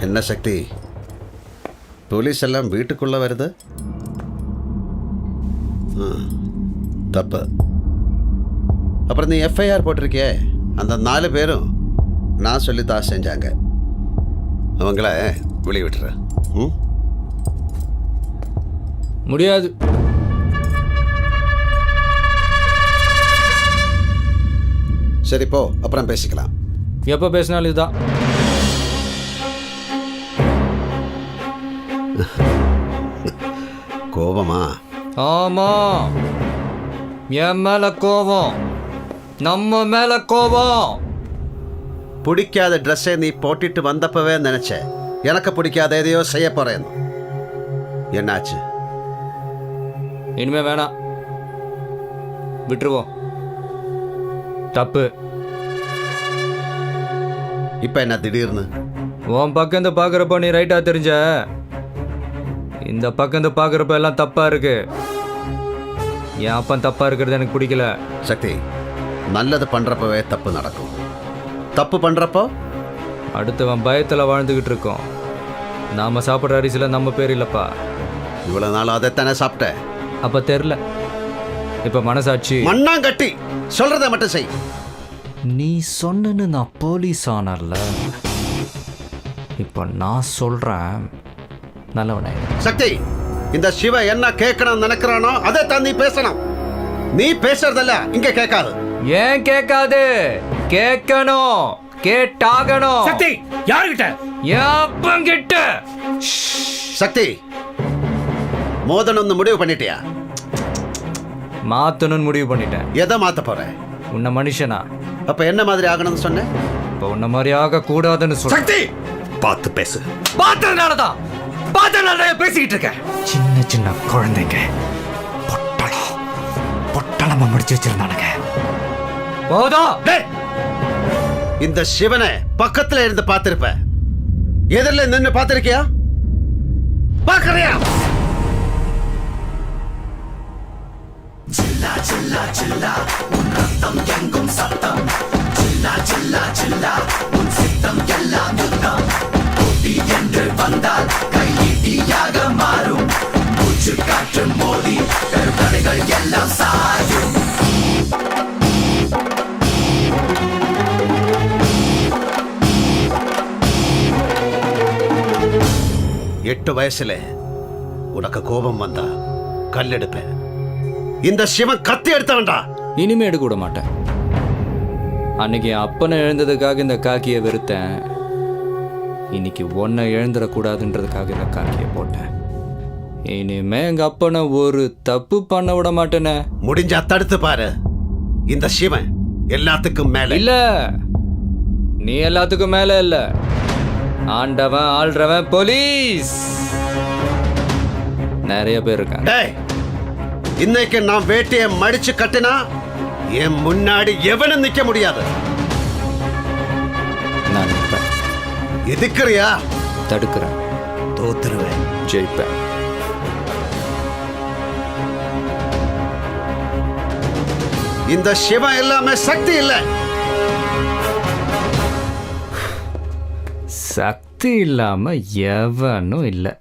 என்ன சக்தி, போலீஸ் எல்லாம் வீட்டுக்குள்ள வருது? தப்பு. அப்புறம் நீ எஃப்ஐஆர் போட்டிருக்கியே, அந்த 4 பேரும் நான் சொல்லித்தான் செஞ்சாங்க. அவங்கள வெளியே விட்டுற. முடியாது. சரி போ, அப்புறம் பேசிக்கலாம். எப்போ பேசினாலும் இதுதான். கோபமா? ஆமா, என் மேல கோபம், நம்ம மேல கோபம். பிடிக்காத ட்ரெஸ்ஸை நீ போட்டுட்டு வந்தப்பவே நினைச்ச எனக்கு பிடிக்காத எதையோ செய்ய போறேன். என்னாச்சு? இனிமே வேணாம், விட்டுருவோம். தப்பு. இப்ப என்ன திடீர்னு? உன் பக்கம் இந்த பார்க்குறப்ப நீ ரைட்டா தெரிஞ்ச, இந்த பக்கம் இந்த பார்க்குறப்ப எல்லாம் தப்பா இருக்கு. என் அப்பன் தப்பா இருக்கிறது எனக்கு பிடிக்கல. சக்தி, நல்லது பண்றப்பவே தப்பு நடக்கும். தப்பு பண்றப்போ அடுத்தவன் பயத்தில் வாழ்ந்துகிட்டு இருக்கோம். நாம சாப்பிட்ற அரிசியில நம்ம பேர் இல்லப்பா. இவ்வளவு நாள் அதைத்தானே சாப்பிட்ட. அப்ப தெரில, இப்ப மனசாட்சி. மண்ணாங்கட்டி சொல்றத மட்டும் செய். நீ சொன்னு நான் போலீஸ் ஆனர்ல, இப்ப நான் சொல்றேன் நல்லவனே. சக்தி, இந்த சிவ என்ன கேட்கணும் நினைக்கிறானோ அதை தான் நீ பேசணும். நீ பேசுறதல்ல இங்க கேட்காது. ஏன் கேட்காது? கேட்கணும், கேட்டாகணும். சக்தி, யாருகிட்ட? யாப்பங்கிட்ட. சக்தி, மோதனம்னு முடிவு பண்ணிட்டியா? மாத்தணும்னு முடிவு பண்ணிட்டேன். எதை மாத்த போற? உன்னை மனுஷனா? அப்ப என்ன மாதிரி ஆகணும்னு சொன்ன? இப்ப உன்ன மாதிரி ஆக கூடாதுன்னு சொல்ல. சக்தி, பார்த்து பேசு. பார்த்ததுனாலதான் பேசிக்கிட்டு இருக்க. சின்ன சின்ன குழந்தைங்க பொட்டலமா முடிச்சு வச்சிருந்தானுங்க. போதும். இந்த சிவனை பக்கத்துல இருந்து பார்த்திருப்ப, எதிரில நின்னு பார்த்திருக்கியா? பார்க்கறியா? சில்லா சில்லா சில்லா உன் ரத்தம் எங்கும் சத்தம். சில்லா சில்லா சில்லா உன் சித்தம் எல்லாம் யுத்தம். போட்டி என்று வந்தால் கையீட்டியாக மாறும். மூச்சு காற்று மோதி பெருந்தடைகள் எல்லாம் சாயும். 8 வயசுல உனக்கு கோபம் வந்தா கல் எடுப்பேன். இந்த சிவன் கத்தி எடுத்தவன்டா. இனிமே எடுக்க விட மாட்டேன். அன்னைக்கு என் அப்பனை எழுந்ததுக்காக இந்த காக்கியை வெறுத்தேன். இன்னைக்கு ஒன்னை எழுந்துடக்கூடாதுன்றதுக்காக இந்த காக்கியை போட்டேன். இனிமே எங்க அப்பனை ஒரு தப்பு பண்ண விட மாட்டேனே. முடிஞ்சா தடுத்து பாரு. இந்த சிவன் எல்லாத்துக்கும் மேல இல்ல. நீ எல்லாத்துக்கும் மேல இல்ல. ஆண்டவன் ஆள்றவன் போலீஸ் நிறைய பேர் இருக்காங்க. இன்னைக்கு நான் வேட்டையை மடிச்சு கட்டினா என் முன்னாடி எவனும் நிக்க முடியாது. நான் நிற்பேன். எதுக்குறியா? தடுக்கிறேன். தோத்துருவேன். ஜெயிப்பேன். இந்த சிவன் எல்லாமே சக்தி இல்ல. சக்தி இல்லாம எவனும் இல்லை.